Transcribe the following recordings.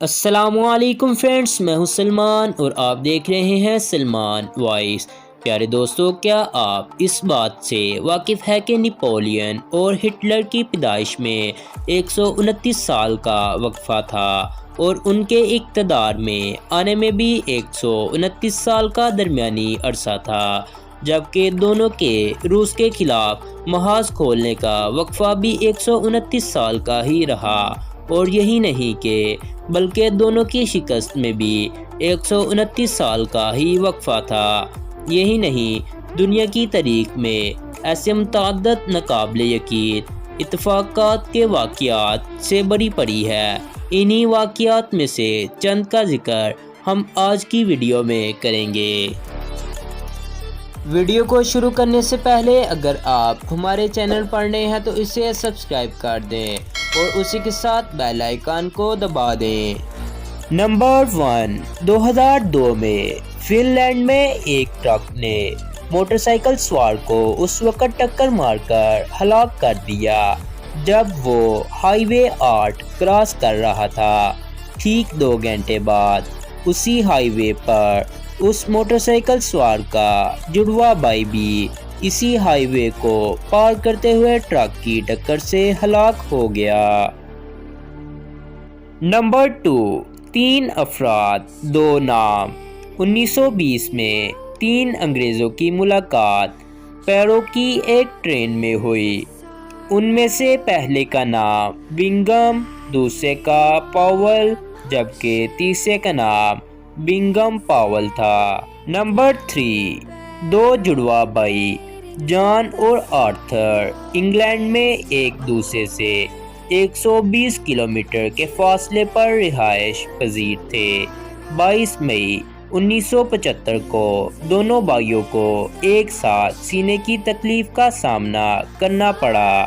السلام علیکم فرینڈس، میں ہوں سلمان اور آپ دیکھ رہے ہیں سلمان وائس۔ پیارے دوستو، کیا آپ اس بات سے واقف ہے کہ نپولین اور ہٹلر کی پیدائش میں 129 سال کا وقفہ تھا اور ان کے اقتدار میں آنے میں بھی 129 سال کا درمیانی عرصہ تھا، جبکہ دونوں کے روس کے خلاف محاذ کھولنے کا وقفہ بھی 129 سال کا ہی رہا۔ اور یہی نہیں کہ بلکہ دونوں کی شکست میں بھی 129 سال کا ہی وقفہ تھا۔ یہی نہیں، دنیا کی تاریخ میں ایسے متعدد ناقابل یقین اتفاقات کے واقعات سے بھری پڑی ہے۔ انہی واقعات میں سے چند کا ذکر ہم آج کی ویڈیو میں کریں گے۔ ویڈیو کو شروع کرنے سے پہلے اگر آپ ہمارے چینل پر نئے ہیں تو اسے سبسکرائب کر دیں اور اسی کے ساتھ بیل آئیکن کو دبا دیں۔ نمبر 1، 2002 میں فن لینڈ میں ایک ٹرک نے موٹر سائیکل سوار کو اس وقت ٹکر مار کر ہلاک کر دیا جب وہ ہائی وے 8 کراس کر رہا تھا۔ ٹھیک 2 گھنٹے بعد اسی ہائی وے پر اس موٹر سائیکل سوار کا جڑواں بھائی بھی اسی ہائی وے کو پار کرتے ہوئے ٹرک کی ٹکر سے ہلاک ہو گیا۔ نمبر 2، 3 افراد 2 نام۔ 1920 میں 3 انگریزوں کی ملاقات پیرو کی ایک ٹرین میں ہوئی۔ ان میں سے پہلے کا نام بنگم، دوسرے کا پاول، جبکہ تیسرے کا نام بنگم پاول تھا۔ نمبر 3، 2 جڑواں بھائی جان اور آرتھر انگلینڈ میں ایک دوسرے سے 120 کلومیٹر کے فاصلے پر رہائش پذیر تھے۔ 22 مئی 1975 کو دونوں بھائیوں کو ایک ساتھ سینے کی تکلیف کا سامنا کرنا پڑا۔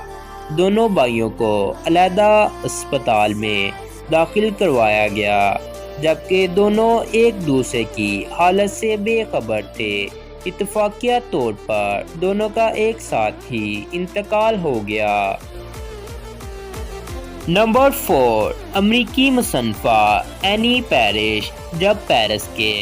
دونوں بھائیوں کو علیحدہ اسپتال میں داخل کروایا گیا، جبکہ دونوں ایک دوسرے کی حالت سے بے خبر تھے۔ اتفاقیہ طور پر دونوں کا ایک ساتھ ہی انتقال ہو گیا۔ نمبر 4، امریکی مصنفہ اینی پیرش جب پیرس کے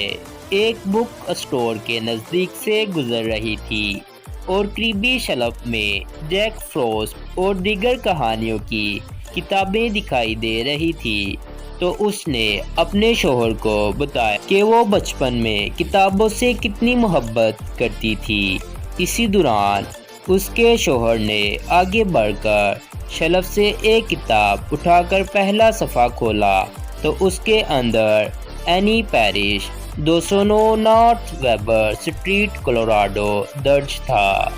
ایک بک اسٹور کے نزدیک سے گزر رہی تھی اور قریبی شیلف میں جیک فروسٹ اور دیگر کہانیوں کی کتابیں دکھائی دے رہی تھی تو اس نے اپنے شوہر کو بتایا کہ وہ بچپن میں کتابوں سے کتنی محبت کرتی تھی۔ اسی دوران اس کے شوہر نے آگے بڑھ کر شیلف سے ایک کتاب اٹھا کر پہلا صفحہ کھولا تو اس کے اندر Annie Parish 209 North Weber Street Colorado درج تھا۔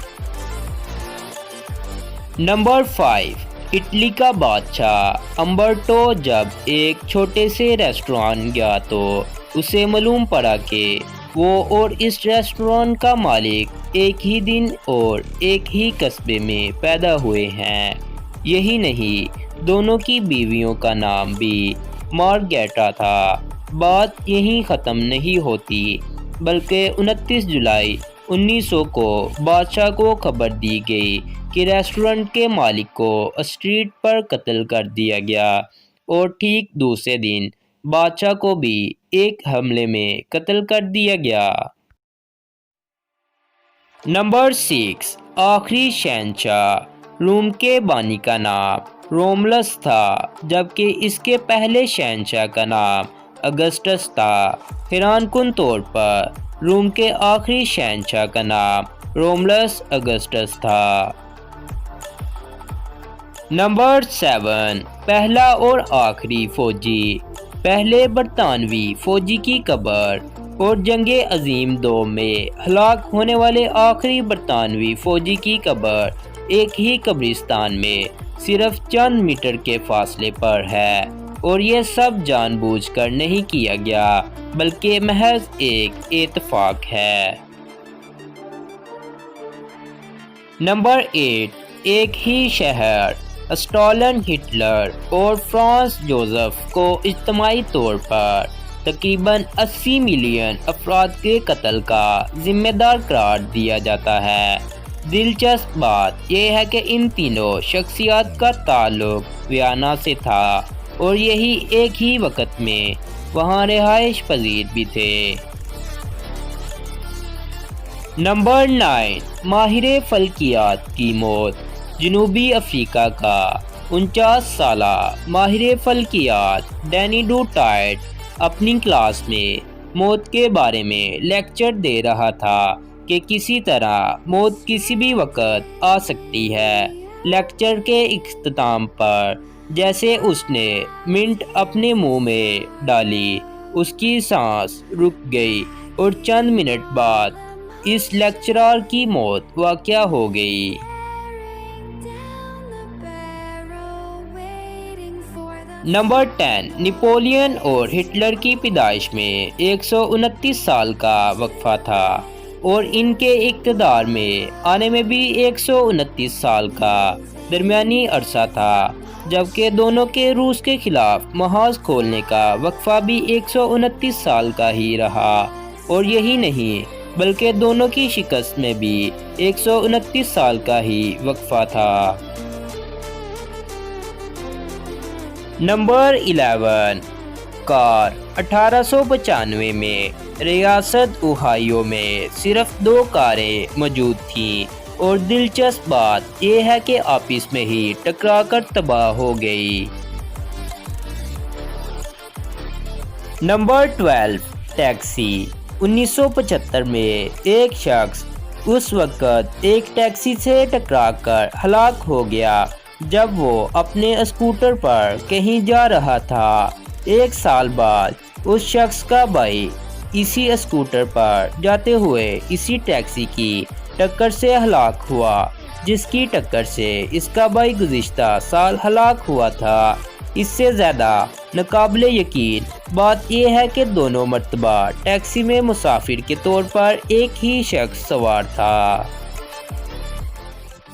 نمبر 5، اٹلی کا بادشاہ امبرٹو جب ایک چھوٹے سے ریسٹوران گیا تو اسے معلوم پڑا کہ وہ اور اس ریسٹوران کا مالک ایک ہی دن اور ایک ہی قصبے میں پیدا ہوئے ہیں۔ یہی نہیں، دونوں کی بیویوں کا نام بھی مارگیٹا تھا۔ بات یہیں ختم نہیں ہوتی، بلکہ 29 جولائی 1900 کو بادشاہ کو خبر دی گئی کہ ریسٹورانٹ کے مالک کو اسٹریٹ پر قتل کر دیا گیا، اور ٹھیک دوسرے دن بادشاہ کو بھی ایک حملے میں قتل کر دیا گیا۔ نمبر 6، آخری شہنشاہ۔ روم کے بانی کا نام رومولس تھا، جبکہ اس کے پہلے شہنشاہ کا نام اگسٹس تھا۔ حیران کن طور پر روم کے آخری شہنشاہ کا نام رومولس اگسٹس تھا۔ نمبر 7، پہلا اور آخری فوجی۔ پہلے برطانوی فوجی کی قبر اور جنگ عظیم 2 میں ہلاک ہونے والے آخری برطانوی فوجی کی قبر ایک ہی قبرستان میں صرف چند میٹر کے فاصلے پر ہے، اور یہ سب جان بوجھ کر نہیں کیا گیا بلکہ محض ایک اتفاق ہے۔ نمبر 8، ایک ہی شہر۔ اسٹالن ہٹلر اور فرانس جوزف کو اجتماعی طور پر تقریباً 80 ملین افراد کے قتل کا ذمہ دار قرار دیا جاتا ہے۔ دلچسپ بات یہ ہے کہ ان تینوں شخصیات کا تعلق ویانا سے تھا، اور یہی ایک ہی وقت میں وہاں رہائش پذیر بھی تھے۔ نمبر 9، ماہر فلکیات کی موت۔ جنوبی افریقہ کا 49 سالہ ماہر فلکیات ڈینی ڈو ٹائٹ اپنی کلاس میں موت کے بارے میں لیکچر دے رہا تھا کہ کسی طرح موت کسی بھی وقت آ سکتی ہے۔ لیکچر کے اختتام پر جیسے اس نے منٹ اپنے منہ میں ڈالی، اس کی سانس رک گئی اور چند منٹ بعد اس لیکچرار کی موت واقع ہو گئی۔ نمبر 10، نپولین اور ہٹلر کی پیدائش میں 129 سال کا وقفہ تھا اور ان کے اقتدار میں آنے میں بھی 129 سال کا درمیانی عرصہ تھا، جبکہ دونوں کے روس کے خلاف محاذ کھولنے کا وقفہ بھی 129 سال کا ہی رہا، اور یہی نہیں بلکہ دونوں کی شکست میں بھی 129 سال کا ہی وقفہ تھا۔ نمبر 11، کار۔ 1895 میں ریاست اوہایو میں صرف 2 کاریں موجود تھیں اور دلچسپ بات یہ ہے کہ آپس میں ہی ٹکرا کر تباہ ہو گئی۔ Number 12، taxi. 1975 میں ایک شخص اس وقت ایک ٹیکسی سے ٹکرا کر ہلاک ہو گیا جب وہ اپنے اسکوٹر پر کہیں جا رہا تھا۔ 1 سال بعد اس شخص کا بھائی اسی اسکوٹر پر جاتے ہوئے اسی ٹیکسی کی ٹکر سے ہلاک ہوا، جس کی ٹکر سے اس کا بھائی گزشتہ سال ہلاک ہوا تھا۔ اس سے زیادہ ناقابل یقین بات یہ ہے کہ دونوں مرتبہ ٹیکسی میں مسافر کے طور پر ایک ہی شخص سوار تھا۔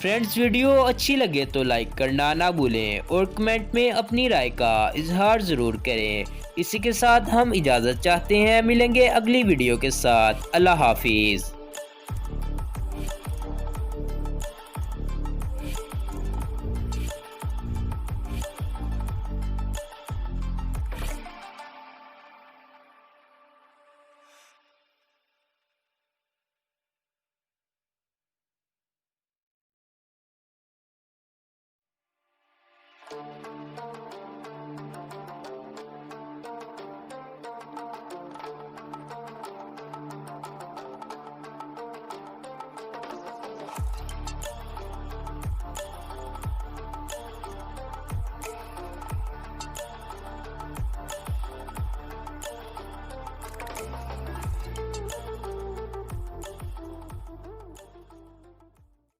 فرینڈز، ویڈیو اچھی لگے تو لائک کرنا نہ بھولیں اور کمنٹ میں اپنی رائے کا اظہار ضرور کریں۔ اسی کے ساتھ ہم اجازت چاہتے ہیں، ملیں گے اگلی ویڈیو کے ساتھ۔ اللہ حافظ۔